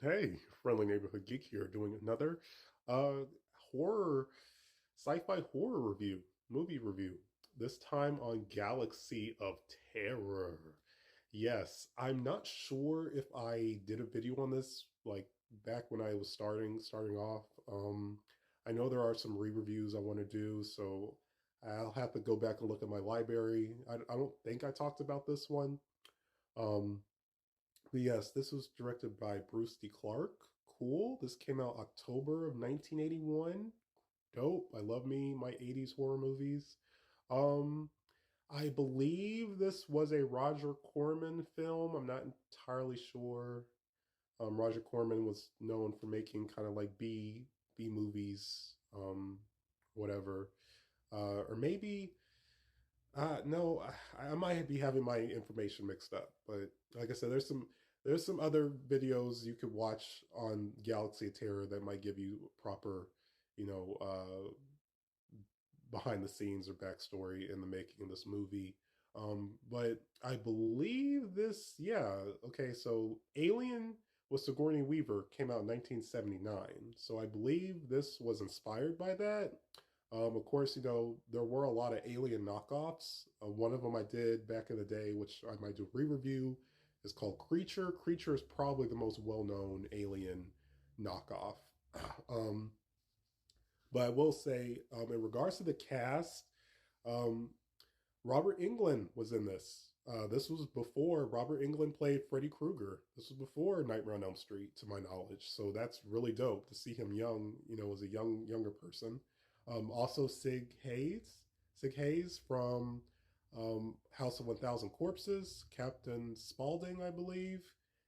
Hey, friendly neighborhood geek here, doing another uh horror, sci-fi horror review, movie review. This time on Galaxy of Terror. Yes, I'm not sure if I did a video on this like back when I was starting off. I know there are some re-reviews I want to do, so I'll have to go back and look at my library. I don't think I talked about this one. Um, but yes, this was directed by Bruce D. Clark. Cool. This came out October of 1981. Dope. I love me my 80s horror movies. Um, I believe this was a Roger Corman film. I'm not entirely sure. Roger Corman was known for making kind of like B movies, whatever. Or maybe no, I might be having my information mixed up, but like I said, there's some other videos you could watch on Galaxy of Terror that might give you proper, you know, behind the scenes or backstory in the making of this movie. But I believe this, yeah, okay. So Alien with Sigourney Weaver came out in 1979. So I believe this was inspired by that. Of course, there were a lot of Alien knockoffs. One of them I did back in the day, which I might do a re-review, is called Creature. Creature is probably the most well-known Alien knockoff. Um, but I will say, in regards to the cast, um, Robert Englund was in this. This was before Robert Englund played Freddy Krueger. This was before Nightmare on Elm Street, to my knowledge. So that's really dope to see him young, as a younger person. Also, Sig Hayes from House of 1,000 Corpses, Captain Spaulding, I believe.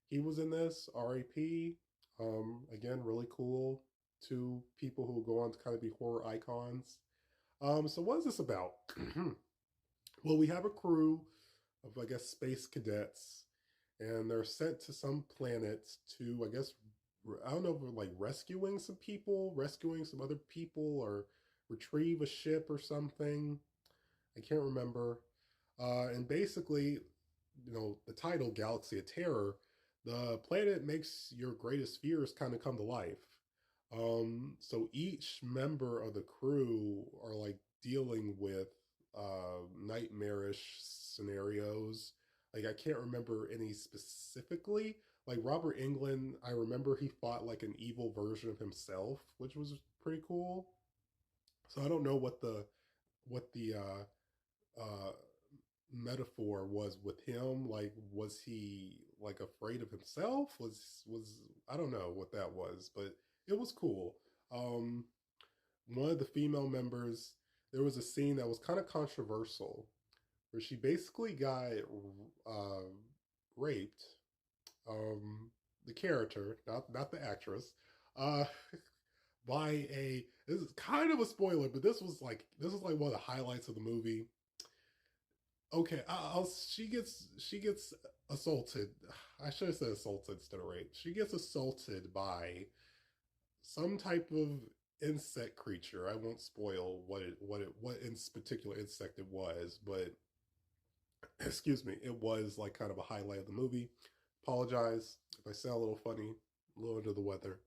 He was in this. R.A.P. Again, really cool. Two people who go on to kind of be horror icons. So what is this about? Well, we have a crew of, I guess, space cadets, and they're sent to some planet to, I guess, I don't know if we're like rescuing some people, rescuing some other people, or retrieve a ship or something. I can't remember. And basically, the title Galaxy of Terror, the planet makes your greatest fears kind of come to life. So each member of the crew are like dealing with nightmarish scenarios. Like I can't remember any specifically. Like Robert Englund, I remember he fought like an evil version of himself, which was pretty cool. So I don't know what the metaphor was with him. Like, was he like afraid of himself? Was I don't know what that was, but it was cool. Um, One of the female members, there was a scene that was kind of controversial, where she basically got uh, raped. The character, not the actress, uh, by a. This is kind of a spoiler, but this was like one of the highlights of the movie. Okay, she gets assaulted. I should have said assaulted instead of raped. She gets assaulted by some type of insect creature. I won't spoil what in particular insect it was, but excuse me, it was like kind of a highlight of the movie. Apologize if I sound a little funny, a little under the weather.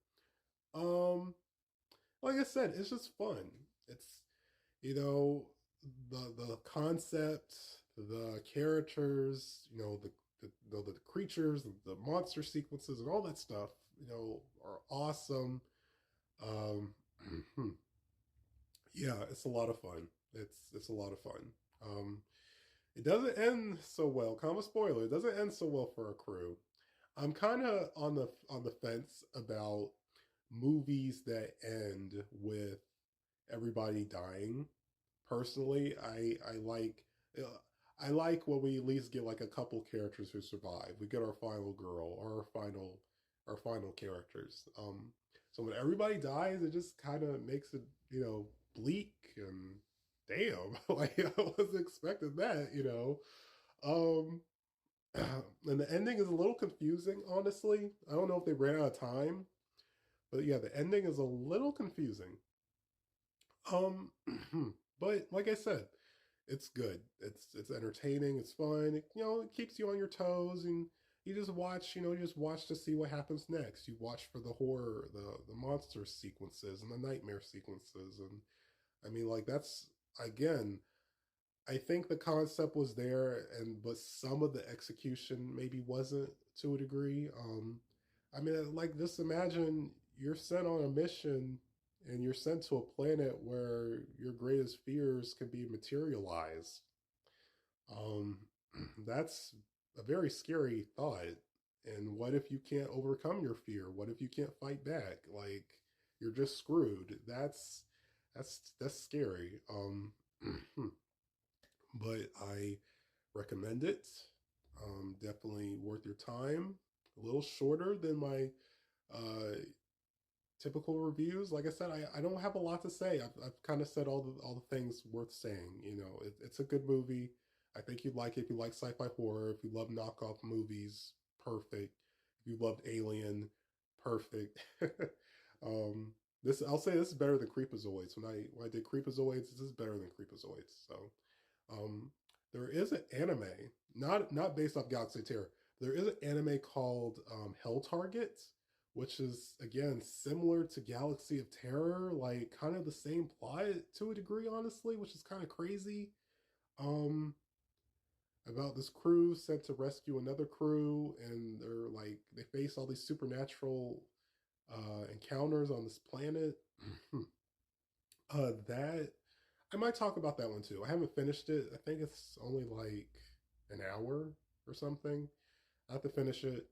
Um, like I said, it's just fun. It's you know the concept, the characters, the creatures, the monster sequences, and all that stuff. Are awesome. Um, yeah, it's a lot of fun. It's a lot of fun. Um, it doesn't end so well. Kind of a spoiler. It doesn't end so well for our crew. I'm kind of on the fence about movies that end with everybody dying. Personally, uh, I like when we at least get like a couple characters who survive. We get our final girl or our final characters. So when everybody dies, it just kind of makes it bleak and damn, like I wasn't expecting that. Um, and the ending is a little confusing, honestly. I don't know if they ran out of time, but yeah, the ending is a little confusing. Um, but like I said, it's good. It's entertaining. It's fun. It keeps you on your toes, and you just watch, you just watch to see what happens next. You watch for the horror, the monster sequences and the nightmare sequences, and I mean, like that's again, I think the concept was there, and but some of the execution maybe wasn't to a degree. I mean, like just imagine you're sent on a mission and you're sent to a planet where your greatest fears can be materialized. Um, that's a very scary thought. And what if you can't overcome your fear? What if you can't fight back? Like you're just screwed. That's scary. But I recommend it. Definitely worth your time. A little shorter than my uh, typical reviews. Like I said, I don't have a lot to say. I've kind of said all the things worth saying. It's a good movie. I think you'd like it if you like sci-fi horror. If you love knockoff movies, perfect. If you loved Alien, perfect. um, this I'll say this is better than Creepazoids. When I did Creepazoids, this is better than Creepazoids. So um, there is an anime, not based off Galaxy of Terror. There is an anime called Hell Target, which is again similar to Galaxy of Terror, like kind of the same plot to a degree, honestly, which is kind of crazy. Um, about this crew sent to rescue another crew, and they face all these supernatural encounters on this planet. That I might talk about that one too. I haven't finished it. I think it's only like an hour or something. I have to finish it.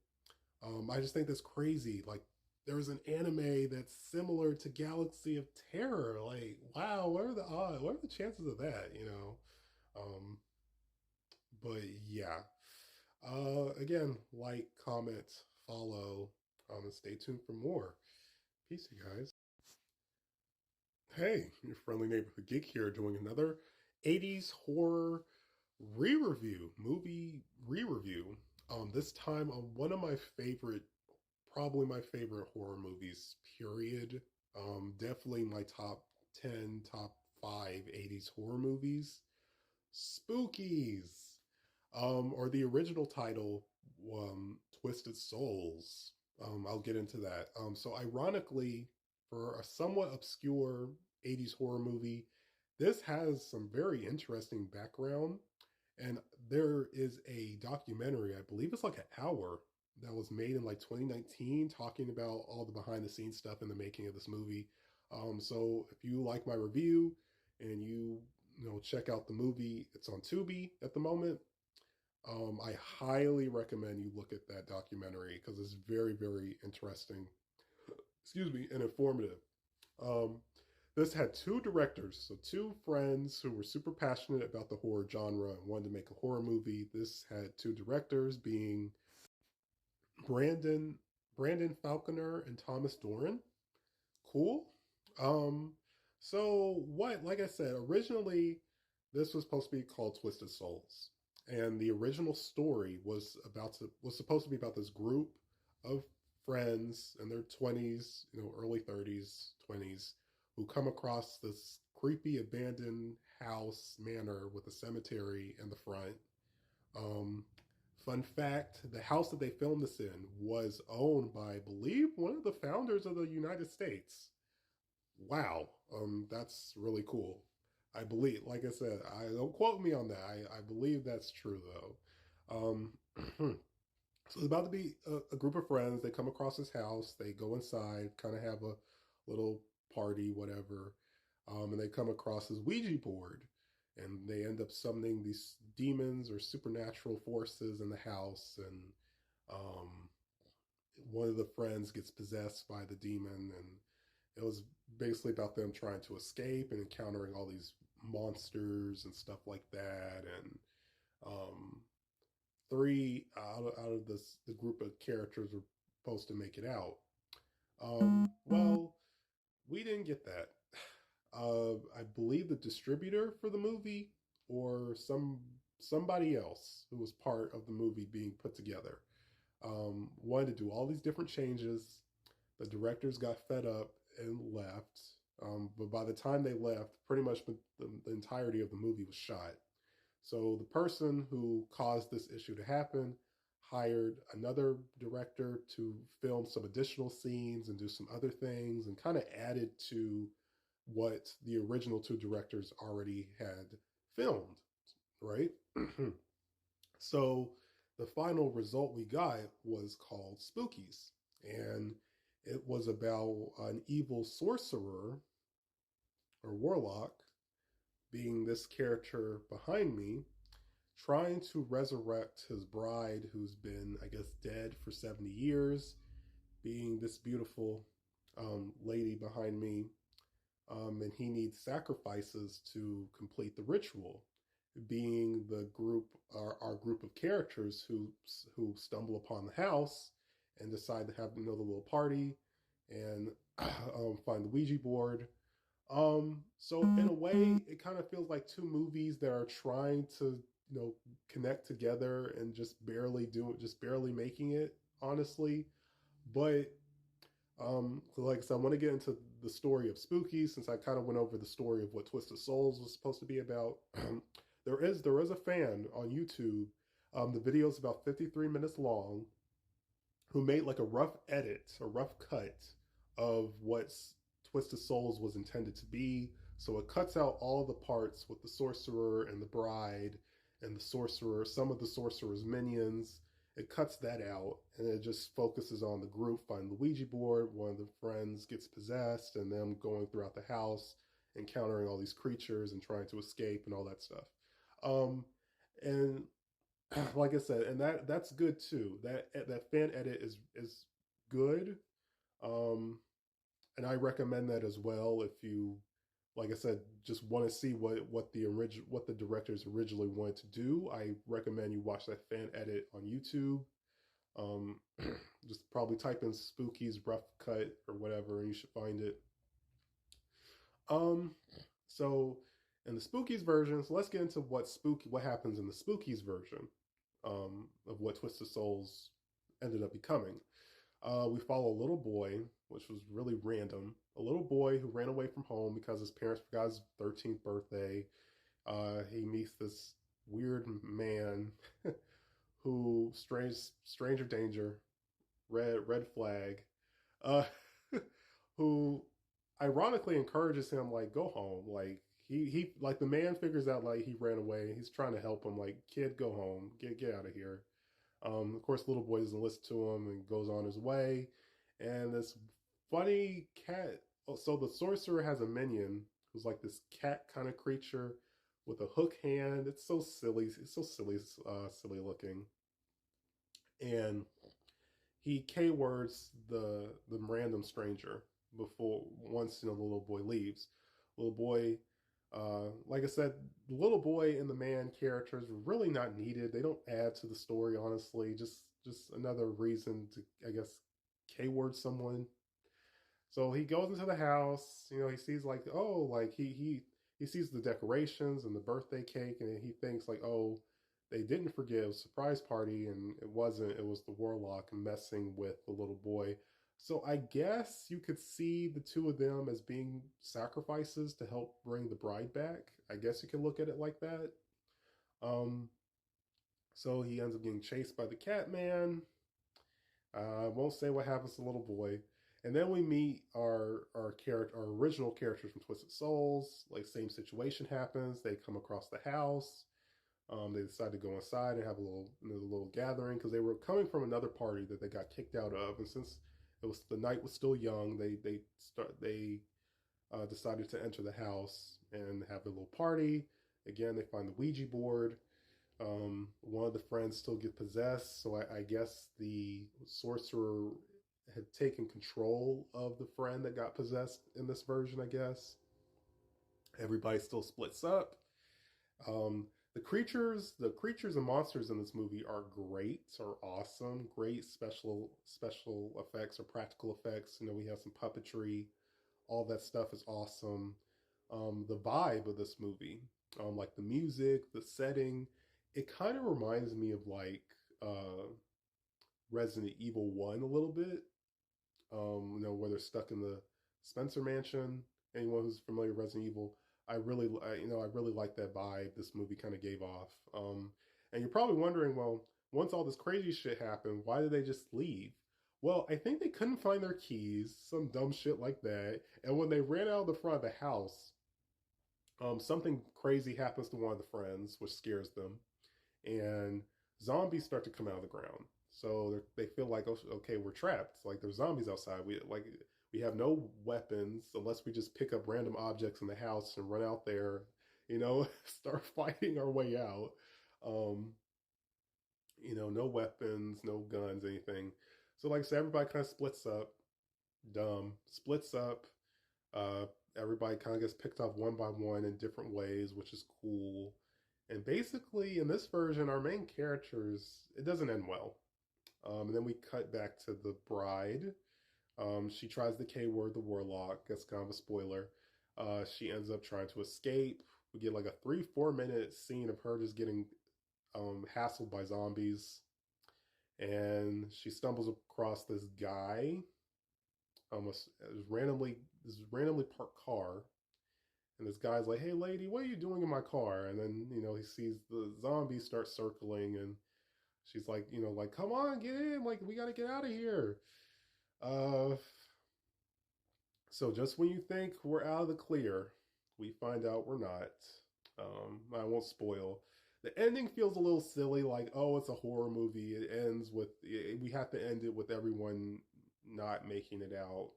I just think that's crazy. Like there's an anime that's similar to Galaxy of Terror. Like, wow, what are the odds? What are the chances of that? Um, but yeah. Again, like, comment, follow, and stay tuned for more. Peace, you guys. Hey, your friendly neighborhood geek here, doing another 80s horror re-review, movie re-review. This time on one of my favorite, probably my favorite horror movies, period. Definitely my top 10, top 5 80s horror movies. Spookies. Or the original title, Twisted Souls. I'll get into that. So ironically, for a somewhat obscure 80s horror movie, this has some very interesting background. And there is a documentary, I believe it's like an hour, that was made in like 2019, talking about all the behind the scenes stuff in the making of this movie. So if you like my review and you check out the movie, it's on Tubi at the moment. I highly recommend you look at that documentary because it's very, very interesting. Excuse me, and informative. Um, this had two directors, so two friends who were super passionate about the horror genre and wanted to make a horror movie. This had two directors being Brandon Brandon Falconer and Thomas Doran. Cool. Um, so what? Like I said, originally this was supposed to be called Twisted Souls, and the original story was supposed to be about this group of friends in their 20s, early 30s, 20s, who come across this creepy abandoned house manor with a cemetery in the front. Um, Fun fact: the house that they filmed this in was owned by, I believe, one of the founders of the United States. Wow, that's really cool. I believe, like I said, I don't quote me on that. I believe that's true though. So it's about to be a group of friends. They come across this house. They go inside, kind of have a little party, whatever. And they come across this Ouija board, and they end up summoning these demons or supernatural forces in the house. And um, one of the friends gets possessed by the demon, and it was basically about them trying to escape and encountering all these monsters and stuff like that. And um, three out of the group of characters were supposed to make it out. Well, we didn't get that. I believe the distributor for the movie or somebody else who was part of the movie being put together wanted to do all these different changes. The directors got fed up and left. But by the time they left, pretty much the entirety of the movie was shot. So the person who caused this issue to happen hired another director to film some additional scenes and do some other things, and kind of added to what the original two directors already had filmed, right? So the final result we got was called Spookies. And it was about an evil sorcerer or warlock, being this character behind me, trying to resurrect his bride who's been, I guess, dead for 70 years, being this beautiful lady behind me. And he needs sacrifices to complete the ritual, being the group, our group of characters who stumble upon the house and decide to have another little party and find the Ouija board. So in a way, it kind of feels like two movies that are trying to, connect together and just barely making it, honestly. But like I said, I want to get into the story of Spooky, since I kind of went over the story of what Twisted Souls was supposed to be about. There is a fan on YouTube. The video is about 53 minutes long, who made like a rough edit, a rough cut of what Twisted Souls was intended to be. So it cuts out all the parts with the sorcerer and the bride and the sorcerer, some of the sorcerer's minions. It cuts that out, and it just focuses on the group finding the Ouija board. One of the friends gets possessed, and them going throughout the house, encountering all these creatures and trying to escape and all that stuff. And like I said, and that's good too. That fan edit is good, um, and I recommend that as well if you, like I said, just want to see what the directors originally wanted to do. I recommend you watch that fan edit on YouTube. Um, just probably type in Spooky's rough cut or whatever, and you should find it. Um, so in the Spookies version, so let's get into what happens in the Spookies version of what Twisted Souls ended up becoming. We follow a little boy, which was really random. A little boy who ran away from home because his parents forgot his 13th birthday. He meets this weird man who, stranger danger, red flag, uh, who ironically encourages him, like, go home. Like, he like, the man figures out like he ran away. He's trying to help him, like, kid, go home, get out of here. Of course, little boy doesn't listen to him and goes on his way. And this funny cat. Oh, so the sorcerer has a minion who's like this cat kind of creature with a hook hand. It's so silly. It's so silly, silly looking. And he K words the random stranger before once the little boy leaves. Little boy, like I said, the little boy and the man characters were really not needed. They don't add to the story, honestly. Just another reason to, I guess, K word someone. So he goes into the house. He sees, like, oh, like he sees the decorations and the birthday cake, and he thinks, like, oh, they didn't forgive a surprise party, and it wasn't. It was the warlock messing with the little boy. So I guess you could see the two of them as being sacrifices to help bring the bride back. I guess you can look at it like that. Um, so he ends up getting chased by the cat man. I won't say what happens to the little boy. And then we meet our original characters from Twisted Souls. Like, same situation happens. They come across the house. They decide to go inside and have a little gathering, because they were coming from another party that they got kicked out of. And since the night was still young, they decided to enter the house and have a little party. Again, they find the Ouija board. One of the friends still get possessed, so I guess the sorcerer had taken control of the friend that got possessed in this version, I guess. Everybody still splits up. The creatures and monsters in this movie are great, are awesome. Great special effects or practical effects. We have some puppetry. All that stuff is awesome. The vibe of this movie, like the music, the setting, it kind of reminds me of, like, Resident Evil 1 a little bit. Where they're stuck in the Spencer Mansion. Anyone who's familiar with Resident Evil, I really like that vibe this movie kind of gave off. And you're probably wondering, well, once all this crazy shit happened, why did they just leave? Well, I think they couldn't find their keys, some dumb shit like that. And when they ran out of the front of the house, something crazy happens to one of the friends, which scares them, and zombies start to come out of the ground. So they feel like, oh, okay, we're trapped. Like there's zombies outside. We have no weapons unless we just pick up random objects in the house and run out there, start fighting our way out. Um, no weapons, no guns, anything. So like I said, everybody kind of splits up. Splits up. Uh, Everybody kind of gets picked off one by one in different ways, which is cool. And basically, in this version, our main characters, it doesn't end well. And then we cut back to the bride. She tries the K word, the warlock. That's kind of a spoiler. She ends up trying to escape. We get like a 3-4 minute scene of her just getting hassled by zombies. And she stumbles across this guy, almost randomly parked car, and this guy's like, "Hey, lady, what are you doing in my car?" And then he sees the zombies start circling, and she's like, like, "Come on, get in! Like, we got to get out of here." Uh, so just when you think we're out of the clear, we find out we're not. I won't spoil. The ending feels a little silly, like, oh, it's a horror movie. It ends with we have to end it with everyone not making it out.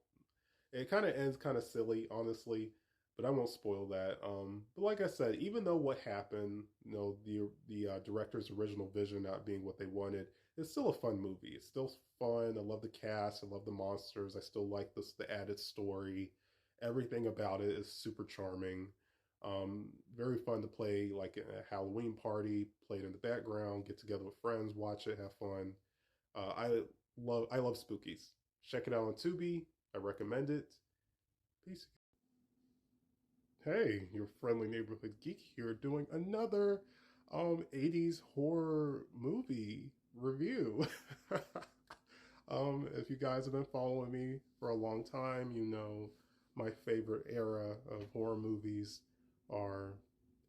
It kind of ends kind of silly, honestly, but I won't spoil that. But like I said, even though what happened, the director's original vision not being what they wanted, it's still a fun movie. It's still fun. I love the cast. I love the monsters. I still like the added story. Everything about it is super charming. Very fun to play like a Halloween party, play it in the background, get together with friends, watch it, have fun. I love spookies. Check it out on Tubi. I recommend it. Peace. Hey, your friendly neighborhood geek here doing another 80s horror movie review. If you guys have been following me for a long time, you know my favorite era of horror movies are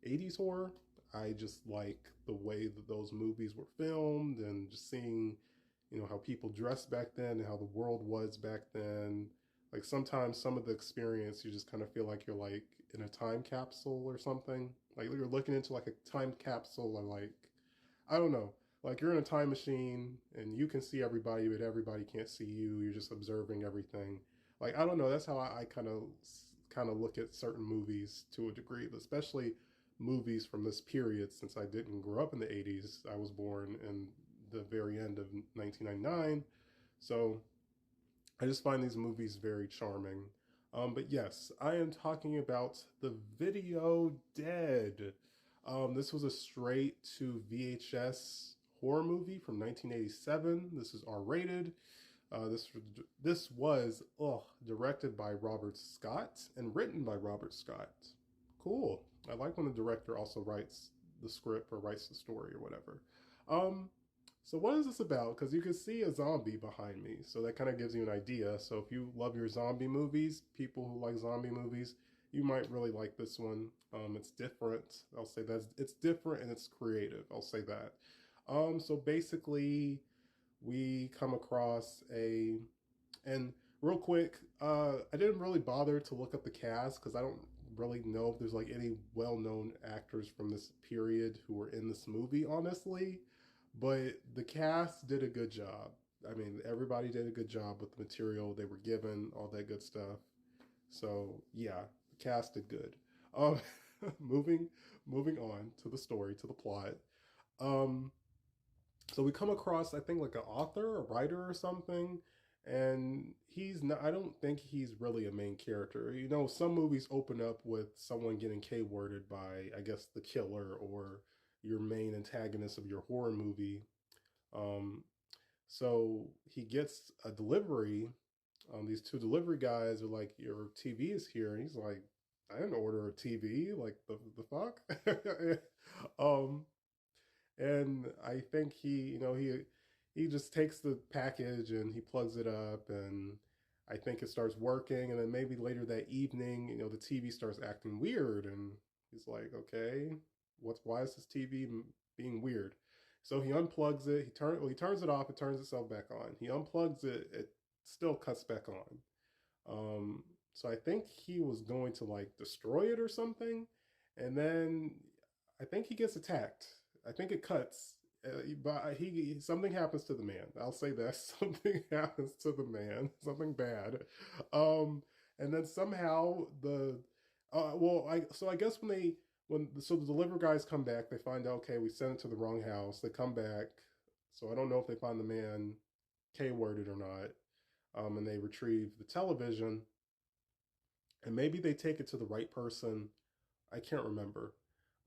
80s horror. I just like the way that those movies were filmed and just seeing, how people dressed back then and how the world was back then. Like sometimes some of the experience, you just kind of feel like you're like in a time capsule or something. Like you're looking into like a time capsule and like, I don't know, like you're in a time machine and you can see everybody, but everybody can't see you. You're just observing everything. Like I don't know. That's how I kind of look at certain movies to a degree, but especially movies from this period. Since I didn't grow up in the 80s, I was born in the very end of 1999, so I just find these movies very charming. But yes, I am talking about The Video Dead. This was a straight to VHS horror movie from 1987. This is R rated. This was directed by Robert Scott and written by Robert Scott. Cool. I like when the director also writes the script or writes the story or whatever. Um, so what is this about? Because you can see a zombie behind me, so that kind of gives you an idea. So if you love your zombie movies, people who like zombie movies, you might really like this one. It's different. I'll say that it's different and it's creative. I'll say that. So basically, we come across and real quick, I didn't really bother to look up the cast because I don't really know if there's like any well-known actors from this period who were in this movie, honestly. But the cast did a good job. I mean, everybody did a good job with the material they were given, all that good stuff. So yeah, the cast did good. Um, moving moving on to the story, to the plot. Um, so we come across, I think, like an author, a writer, or something, and he's not. I don't think he's really a main character. Some movies open up with someone getting K-worded by, I guess, the killer or your main antagonist of your horror movie. Um, so he gets a delivery. These two delivery guys are like, "Your TV is here," and he's like, "I didn't order a TV. Like the fuck." um, and I think he just takes the package and he plugs it up, and I think it starts working, and then maybe later that evening, the TV starts acting weird, and he's like, okay, why is this TV being weird? So he unplugs it. He turns it off. It turns itself back on. He unplugs it. It still cuts back on. Um, so I think he was going to like destroy it or something, and then I think he gets attacked. I think it cuts, but he something happens to the man. I'll say that something happens to the man, something bad, and then somehow the I guess when the deliver guys come back, they find out okay we sent it to the wrong house. They come back, so I don't know if they find the man K-worded or not, and they retrieve the television, and maybe they take it to the right person. I can't remember.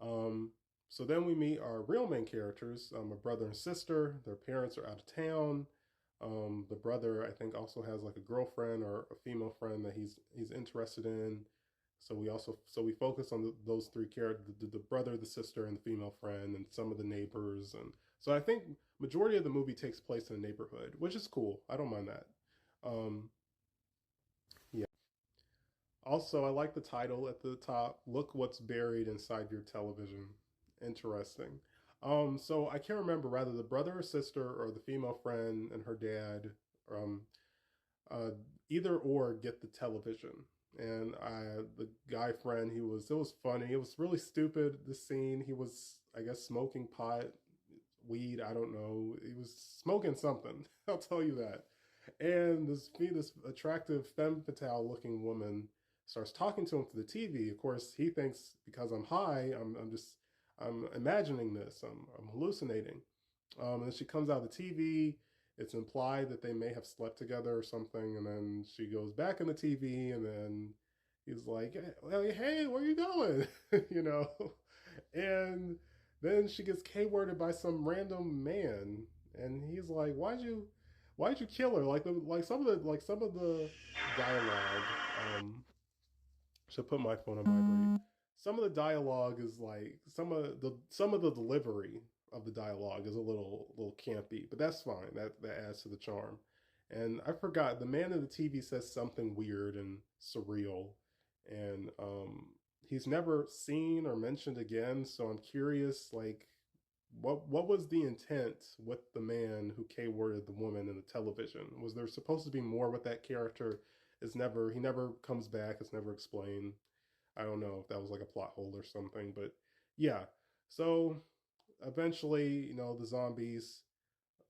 Um, so then we meet our real main characters, a brother and sister. Their parents are out of town. The brother, I think, also has like a girlfriend or a female friend that he's interested in. So we focus on those three characters: the brother, the sister, and the female friend, and some of the neighbors. And so I think majority of the movie takes place in a neighborhood, which is cool. I don't mind that. Um, yeah. Also, I like the title at the top. Look what's buried inside your television. Interesting. So I can't remember rather the brother or sister or the female friend and her dad, um, uh, either or get the television. And the guy friend, it was funny. It was really stupid. The scene, he was, I guess, smoking pot, weed. I don't know. He was smoking something. I'll tell you that. And this attractive femme fatale looking woman starts talking to him through the TV. Of course, he thinks because I'm high, I'm imagining this. I'm hallucinating. And she comes out of the TV. It's implied that they may have slept together or something. And then she goes back in the TV, and then he's like, "Hey, where are you going?" you know. And then she gets K-worded by some random man, and he's like, why'd you kill her?" Some of the dialogue. Um, should put my phone on vibrate. Some of the dialogue is like some of the delivery of the dialogue is a little campy, but that's fine. That adds to the charm. And I forgot the man in the TV says something weird and surreal, and he's never seen or mentioned again. So I'm curious, like, what was the intent with the man who K-worded the woman in the television? Was there supposed to be more with that character? He never comes back. It's never explained. I don't know if that was like a plot hole or something, but yeah. So eventually, the zombies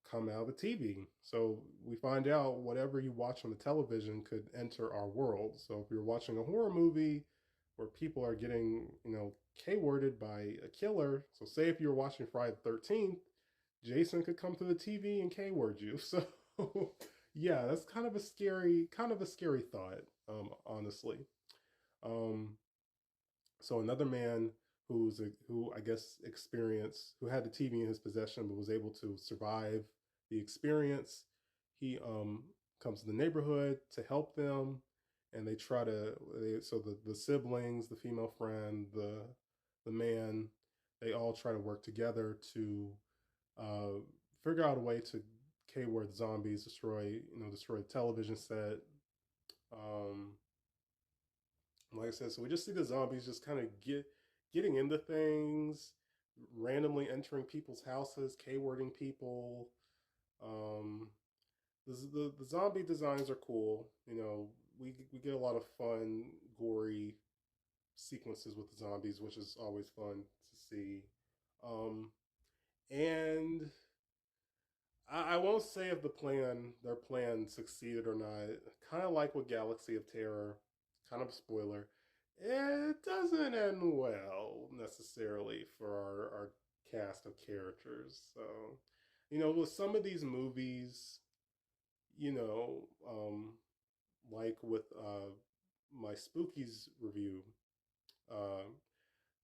come out of the TV. So we find out whatever you watch on the television could enter our world. So if you're watching a horror movie where people are getting, K-worded by a killer, so say if you're watching Friday the 13th, Jason could come to the TV and K-word you. So yeah, that's kind of a scary thought, honestly. Um, so another man who I guess who had the TV in his possession but was able to survive the experience. He comes to the neighborhood to help them, and they try to so the siblings, the female friend, the man, they all try to work together to uh, figure out a way to K-word zombies, destroy the television set. Um, like I said, so we just see the zombies just kind of getting into things, randomly entering people's houses, K-wording people. Um, the zombie designs are cool. We get a lot of fun, gory sequences with the zombies, which is always fun to see. Um, and I won't say if their plan succeeded or not. Kind of like with Galaxy of Terror, kind of a spoiler. It doesn't end well necessarily for our cast of characters. So, with some of these movies, you know, um, like with my Spookies review, uh,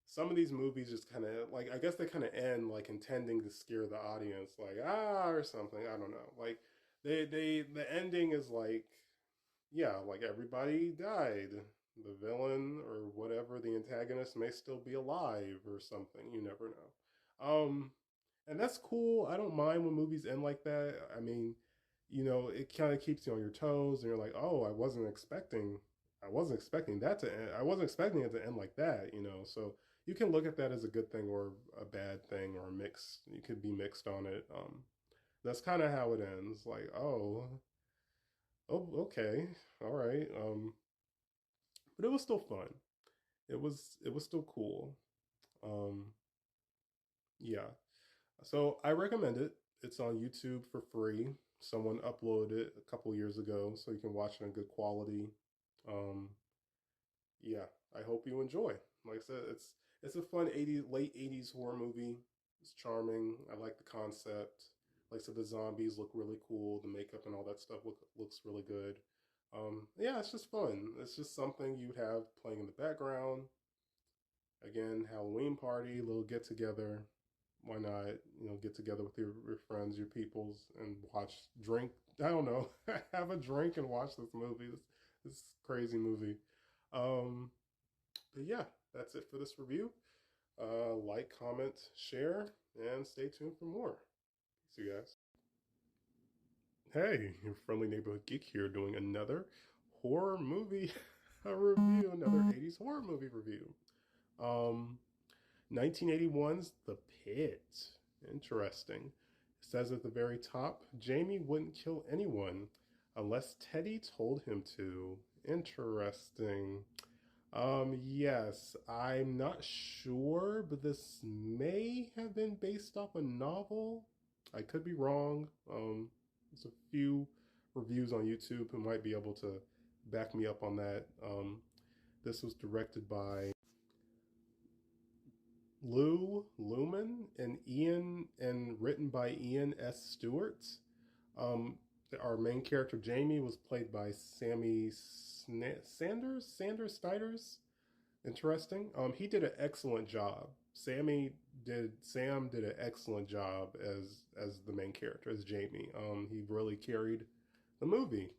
some of these movies just kind of like I guess they kind of end like intending to scare the audience, like or something. I don't know. Like the ending is like yeah, like everybody died. The villain or whatever the antagonist may still be alive or something. You never know. And that's cool. I don't mind when movies end like that. I mean, it kind of keeps you on your toes, and you're like, oh, I wasn't expecting that to end. I wasn't expecting it to end like that. So you can look at that as a good thing or a bad thing or a mix. You could be mixed on it. That's kind of how it ends. Like, oh, okay, all right. But it was still fun. It was still cool. Um, yeah. So I recommend it. It's on YouTube for free. Someone uploaded it a couple years ago, so you can watch it in good quality. Um, yeah, I hope you enjoy. Like I said, it's a fun late 80s horror movie. It's charming. I like the concept. Like I said, the zombies look really cool. The makeup and all that stuff looks really good. Yeah, it's just fun. It's just something you'd have playing in the background. Again, Halloween party, little get together. Why not, get together with your friends, your peoples, and drink. I don't know, have a drink and watch this movie. This crazy movie. Um, but yeah, that's it for this review. Like, comment, share, and stay tuned for more. See you guys. Hey, your friendly neighborhood geek here doing another horror movie review, another 80s horror movie review. Um, 1981's The Pit. Interesting. It says at the very top, Jamie wouldn't kill anyone unless Teddy told him to. Interesting. Yes, I'm not sure, but this may have been based off a novel. I could be wrong. There's a few reviews on YouTube who might be able to back me up on that. This was directed by Lou Lumen and written by Ian S. Stewart. Um, our main character Jamie was played by Sanders Snyders. Interesting. He did an excellent job. Sam did an excellent job as the main character, as Jamie. He really carried the movie.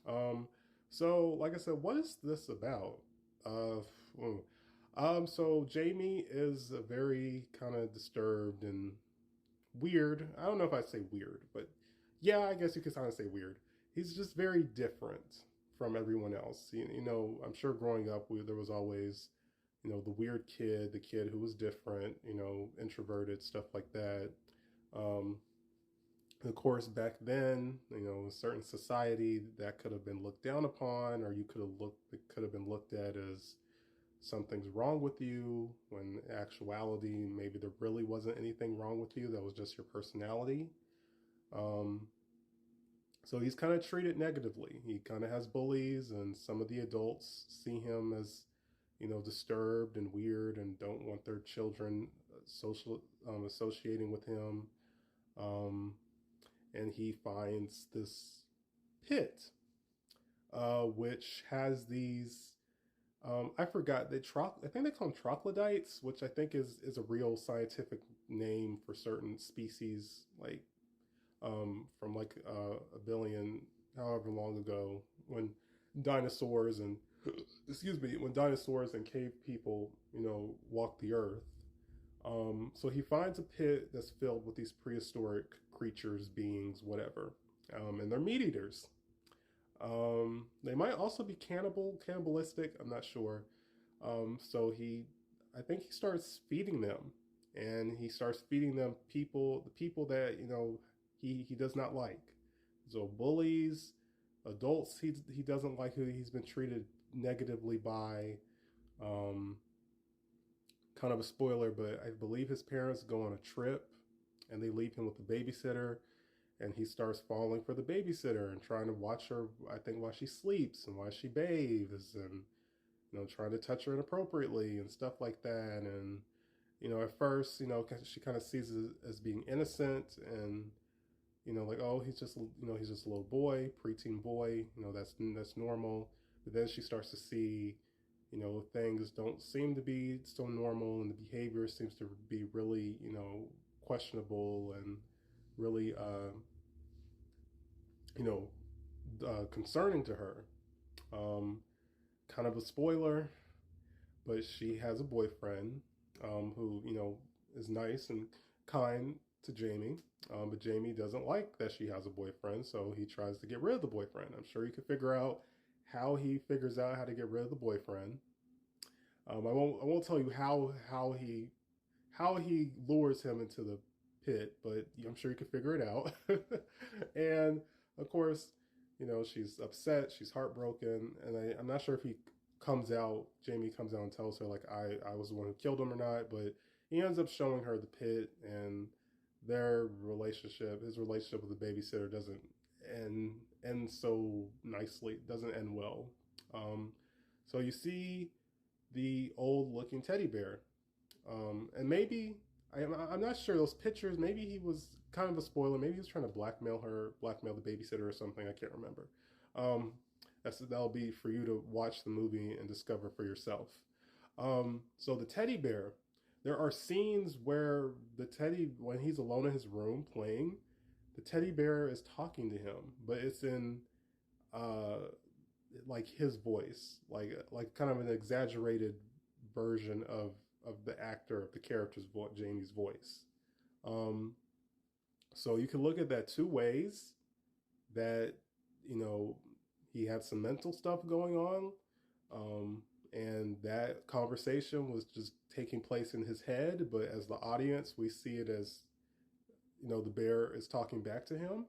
Um, so like I said, what is this about? Uh, so Jamie is a very kind of disturbed and weird. I don't know if I say weird, but yeah, I guess you could kind of say weird. He's just very different from everyone else. I'm sure growing up, there was always, the weird kid, the kid who was different, introverted, stuff like that. Um, of course, back then, a certain society that could have been looked down upon, or it could have been looked at as something's wrong with you, when in actuality, maybe there really wasn't anything wrong with you. That was just your personality. Um, so he's kind of treated negatively. He kind of has bullies, and some of the adults see him as, disturbed and weird and don't want their children associating with him. Um, and he finds this pit, which has these. I forgot I think they call them troglodytes, which I think is a real scientific name for certain species, like from like a billion, however long ago, when dinosaurs and excuse me, when dinosaurs and cave people, walked the earth. So he finds a pit that's filled with these prehistoric creatures, beings, whatever, and they're meat eaters. They might also be cannibalistic. I'm not sure. So I think he starts feeding them, and he starts feeding them the people that he does not like. So bullies, adults he doesn't like, who he's been treated negatively by. Um, Kind of a spoiler, but I believe his parents go on a trip, and they leave him with the babysitter, and he starts falling for the babysitter and trying to watch her, I think, while she sleeps and while she bathes, and trying to touch her inappropriately and stuff like that. And at first, she kind of sees it as being innocent, and like, oh, he's just a little boy, preteen boy, that's normal. But then she starts to see, things don't seem to be so normal, and the behavior seems to be really, questionable, and really, you know, concerning to her. Um, Kind of a spoiler, but she has a boyfriend, who, is nice and kind to Jamie. But Jamie doesn't like that she has a boyfriend, so he tries to get rid of the boyfriend. I'm sure you can figure out how he figures out how to get rid of the boyfriend. I won't tell you how he lures him into the pit, but I'm sure you can figure it out. And of course, she's upset, she's heartbroken, and I'm not sure if Jamie comes out and tells her like I was the one who killed him or not, but he ends up showing her the pit, and his relationship with the babysitter doesn't end so nicely, doesn't end well. Um, so you see the old looking teddy bear, and maybe I'm not sure those pictures. Maybe he was kind of a spoiler. Maybe he was trying to blackmail the babysitter or something. I can't remember. Um, that'll be for you to watch the movie and discover for yourself. So the teddy bear, there are scenes where when he's alone in his room playing, the teddy bear is talking to him, but it's in uh, like his voice, like kind of an exaggerated version of the character's Jamie's voice. Um, so you can look at that two ways. That you know he had some mental stuff going on, um, and that conversation was just taking place in his head. But as the audience, we see it as the bear is talking back to him.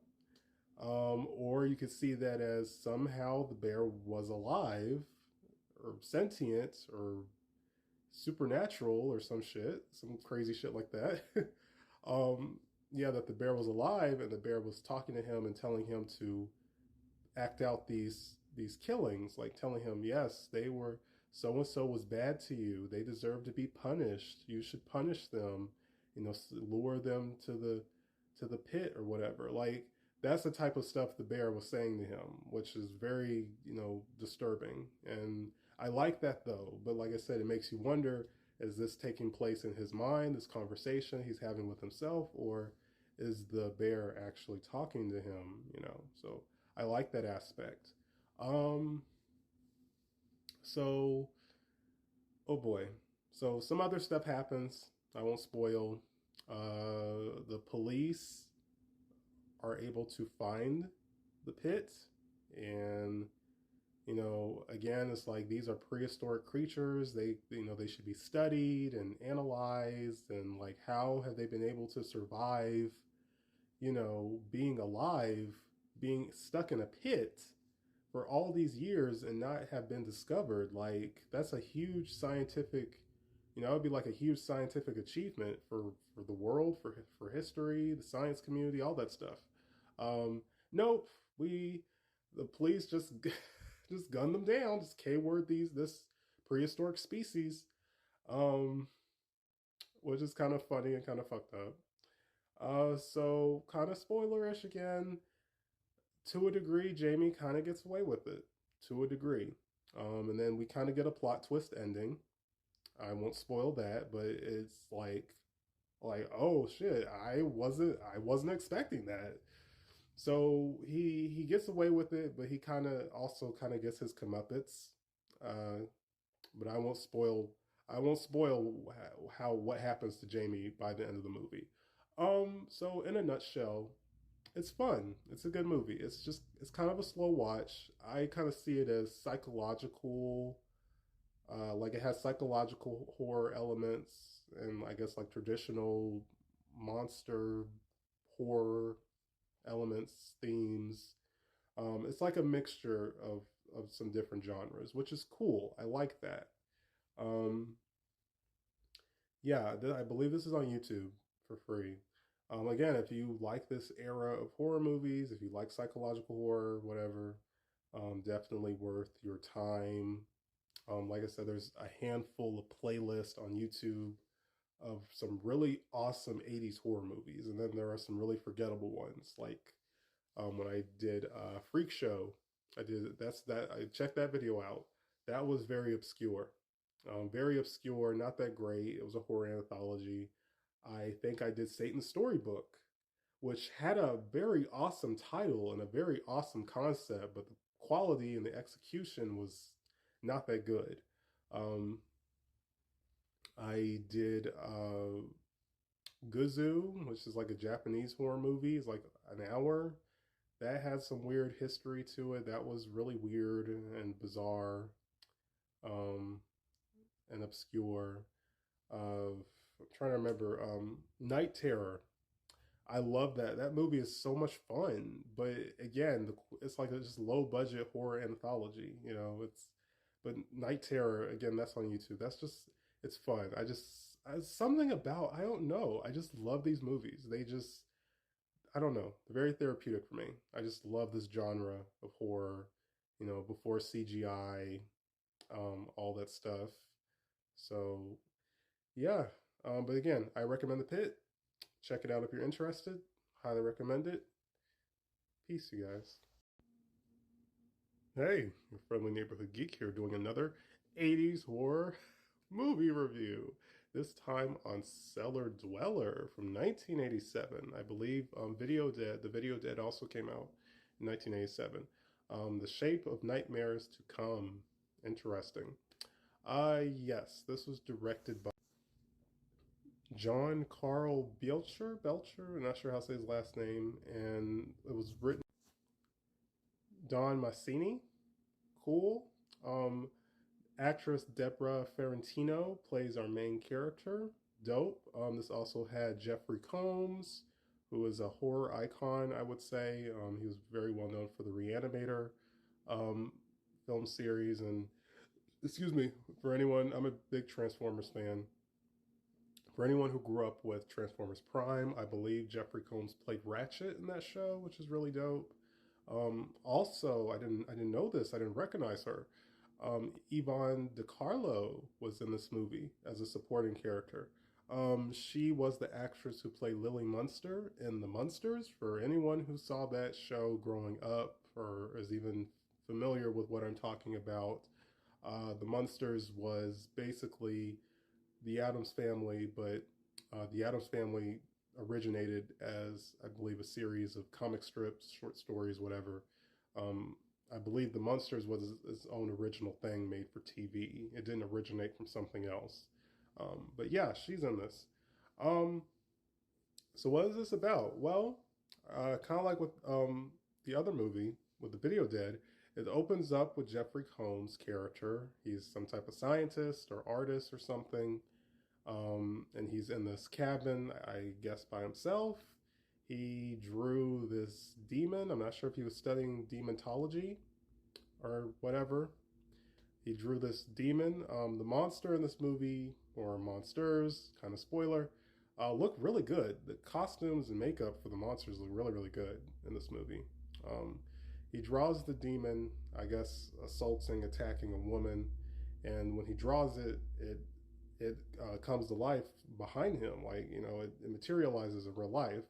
Or you could see that as somehow the bear was alive or sentient or supernatural or some crazy shit like that. um, yeah, that the bear was alive and the bear was talking to him and telling him to act out these killings, like telling him, yes, they were so and so was bad to you. They deserve to be punished. You should punish them. Lure them to the pit or whatever. Like that's the type of stuff the bear was saying to him, which is very disturbing. And I like that though. But like I said, it makes you wonder: is this taking place in his mind? This conversation he's having with himself, or is the bear actually talking to him? So I like that aspect. Um, so, oh boy. So some other stuff happens. I won't spoil. The police are able to find the pit, and again, it's like these are prehistoric creatures. They should be studied and analyzed, and like how have they been able to survive? Being alive, being stuck in a pit for all these years and not have been discovered. Like that's a huge scientific, it would be like a huge scientific achievement for the world, for history, the science community, all that stuff. Um, nope, the police just just gunned them down, just K-word this prehistoric species, um, which is kind of funny and kind of fucked up. So kind of spoilerish again. To a degree, Jamie kind of gets away with it. To a degree. And then we kind of get a plot twist ending. I won't spoil that, but it's like oh shit, I wasn't expecting that. So he gets away with it, but he kind of gets his comeuppance. Uh, but I won't spoil how what happens to Jamie by the end of the movie. So in a nutshell, it's fun. It's a good movie. It's kind of a slow watch. I kind of see it as psychological. Like it has psychological horror elements and I guess like traditional monster horror elements, themes. It's like a mixture of some different genres, which is cool. I like that. Um, yeah, I believe this is on YouTube for free. Again, if you like this era of horror movies, if you like psychological horror, whatever, definitely worth your time. Like I said, there's a handful of playlists on YouTube of some really awesome 80s horror movies, and then there are some really forgettable ones. Like when I did Freak Show, I checked that video out. That was very obscure, not that great. It was a horror anthology. I think I did Satan's Storybook, which had a very awesome title and a very awesome concept, but the quality and the execution was not that good. I did Guzu, which is like a Japanese horror movie. It's like an hour. That had some weird history to it. That was really weird and bizarre. Um, and obscure. I'm trying to remember. Night Terror. I love that. That movie is so much fun, but again, it's like a just low budget horror anthology. You know, it's but Night Terror again. That's on YouTube. That's just it's fun. Something about I don't know. I just love these movies. They just I don't know. They're very therapeutic for me. I just love this genre of horror. You know, before CGI, all that stuff. So yeah. But again, I recommend The Pit. Check it out if you're interested. Highly recommend it. Peace, you guys. Hey, your friendly neighborhood geek here doing another 80s horror movie review. This time on Cellar Dweller from 1987. I believe Video Dead. The Video Dead also came out in 1987. The Shape of Nightmares to Come. Interesting. Yes, this was directed by John Carl Belcher, I'm not sure how to say his last name, and it was written Don Mancini. Cool. Um, Actress Deborah Ferrantino plays our main character. Dope. This also had Jeffrey Combs, who is a horror icon, I would say. He was very well known for the Reanimator um, film series. And excuse me, for anyone, I'm a big Transformers fan. For anyone who grew up with Transformers Prime, I believe Jeffrey Combs played Ratchet in that show, which is really dope. Also, I didn't know this. I didn't recognize her. Yvonne DiCarlo was in this movie as a supporting character. She was the actress who played Lily Munster in The Munsters. For anyone who saw that show growing up or is even familiar with what I'm talking about, The Munsters was basically the Adams Family, but the Adams Family originated as, I believe, a series of comic strips, short stories, whatever. Um, I believe The Munsters was its own original thing made for TV. It didn't originate from something else. But yeah, she's in this. Um, so what is this about? Well, kind of like with the other movie, with the Video Dead, it opens up with Jeffrey Combs' character. He's some type of scientist or artist or something, and he's in this cabin, I guess, by himself. He drew this demon. I'm not sure if he was studying demontology or whatever. He drew this demon. The monster in this movie, or monsters, kind of spoiler, look really good. The costumes and makeup for the monsters look really, really good in this movie. Um, he draws the demon, I guess, assaulting, attacking a woman, and when he draws it, it comes to life behind him. Like, you know, it materializes in real life.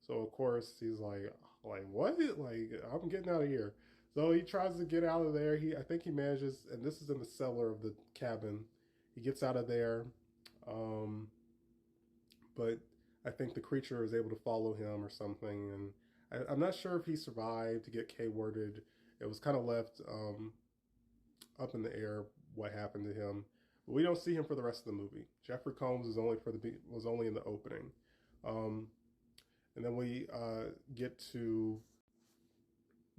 So of course he's like what? Like, I'm getting out of here. So he tries to get out of there. I think he manages, and this is in the cellar of the cabin. He gets out of there, um, but I think the creature is able to follow him or something. And I'm not sure if he survived to get K-worded. It was kind of left up in the air what happened to him. But we don't see him for the rest of the movie. Jeffrey Combs is only was only in the opening, um, and then we get to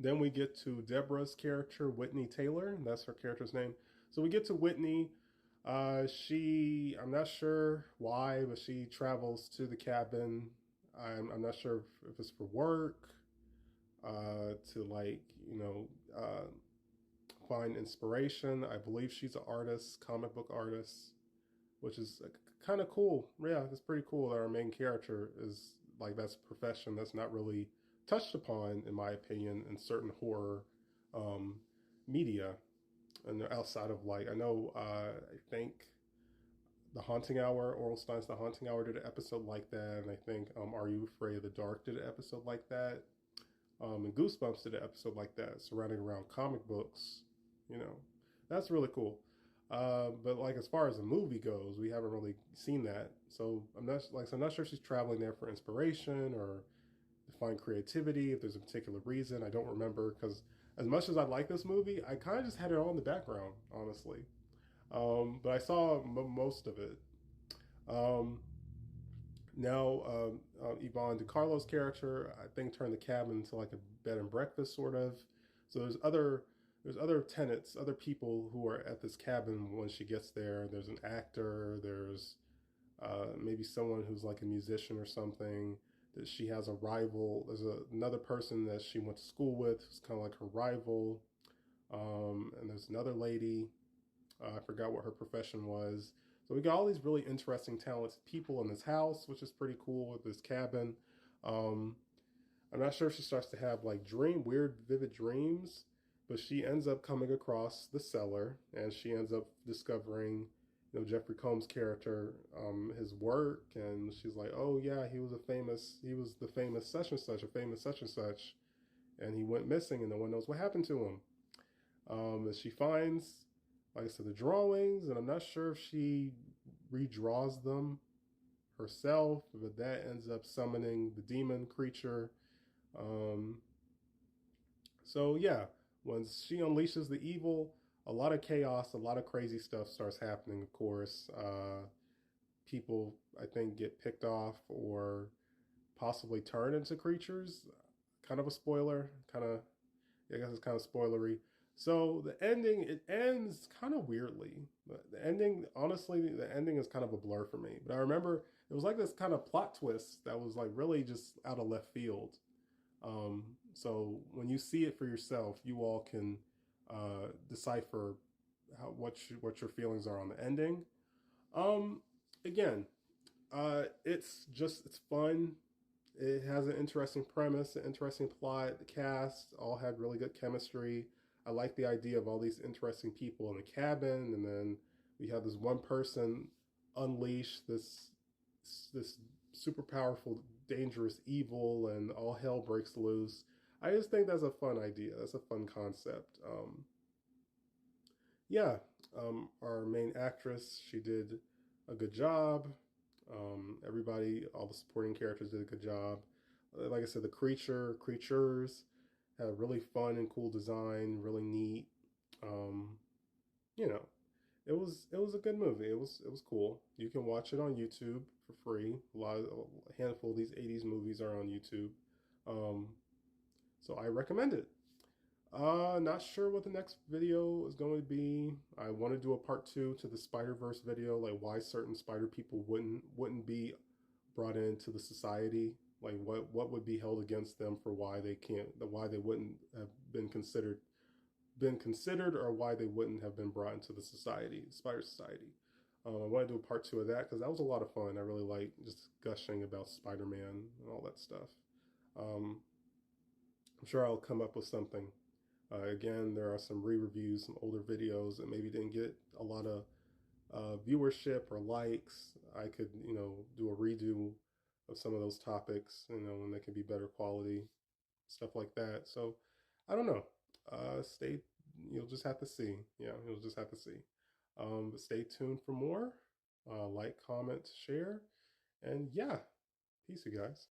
Deborah's character, Whitney Taylor. That's her character's name. So we get to Whitney. I'm not sure why, but she travels to the cabin. I'm not sure if it's for work, to like, find inspiration. I believe she's an artist, comic book artist, which is kind of cool. Yeah, it's pretty cool that our main character is like that's a profession that's not really touched upon, in my opinion, in certain horror um, media. And outside of like, I know, I think The Haunting Hour, Orlstein's The Haunting Hour did an episode like that, and I think Are You Afraid of the Dark did an episode like that, and Goosebumps did an episode like that, surrounding around comic books. You know, that's really cool. But like as far as the movie goes, we haven't really seen that. So I'm not sure if she's traveling there for inspiration or to find creativity. If there's a particular reason, I don't remember because as much as I like this movie, I kind of just had it all in the background, honestly. But I saw most of it. Um, Now, Yvonne DiCarlo's character, I think, turned the cabin into like a bed and breakfast, sort of. So there's other there's other tenants, other people who are at this cabin when she gets there. There's an actor. There's maybe someone who's like a musician or something. That she has a rival. There's another person that she went to school with who's kind of like her rival. And there's another lady. I forgot what her profession was. So we got all these really interesting, talented people in this house, which is pretty cool with this cabin. Um, I'm not sure if she starts to have like weird, vivid dreams, but she ends up coming across the cellar, and she ends up discovering, Jeffrey Combs' character, his work, and she's like, oh yeah, he was the famous such and such, a famous such and such, and he went missing, and no one knows what happened to him. And she finds, like I said, the drawings, and I'm not sure if she redraws them herself, but that ends up summoning the demon creature. um, so yeah, once she unleashes the evil, a lot of chaos, a lot of crazy stuff starts happening. Of course, people I think get picked off or possibly turn into creatures. Kind of a spoiler. Kind of, I guess it's kind of spoilery. So the ending, it ends kind of weirdly. The ending, honestly, the ending is kind of a blur for me. But I remember it was like this kind of plot twist that was like really just out of left field. Um, so when you see it for yourself, you all can decipher what your feelings are on the ending. Um, Again, it's fun. It has an interesting premise, an interesting plot. The cast all had really good chemistry. I like the idea of all these interesting people in a cabin, and then we have this one person unleash this super powerful, dangerous evil, and all hell breaks loose. I just think that's a fun idea. That's a fun concept. Yeah, our main actress, she did a good job. Everybody, all the supporting characters did a good job. Like I said, the creatures had a really fun and cool design, really neat. Um, you know, it was a good movie. It was cool. You can watch it on YouTube for free. A handful of these 80s movies are on YouTube. Um, so I recommend it. Not sure what the next video is going to be. I want to do a part two to the Spider-Verse video, like why certain spider people wouldn't be brought into the society. Like what would be held against them for why they wouldn't have been considered, or why they wouldn't have been brought into the society, Spider Society. I want to do a part two of that because that was a lot of fun. I really like just gushing about Spider-Man and all that stuff. Um, I'm sure I'll come up with something. Again, there are some re-reviews, some older videos that maybe didn't get a lot of viewership or likes. I could, do a redo of some of those topics, and they can be better quality, stuff like that. So, I don't know. Stay. You'll just have to see. Yeah, you'll just have to see. But stay tuned for more. Like, comment, share, and yeah, peace, you guys.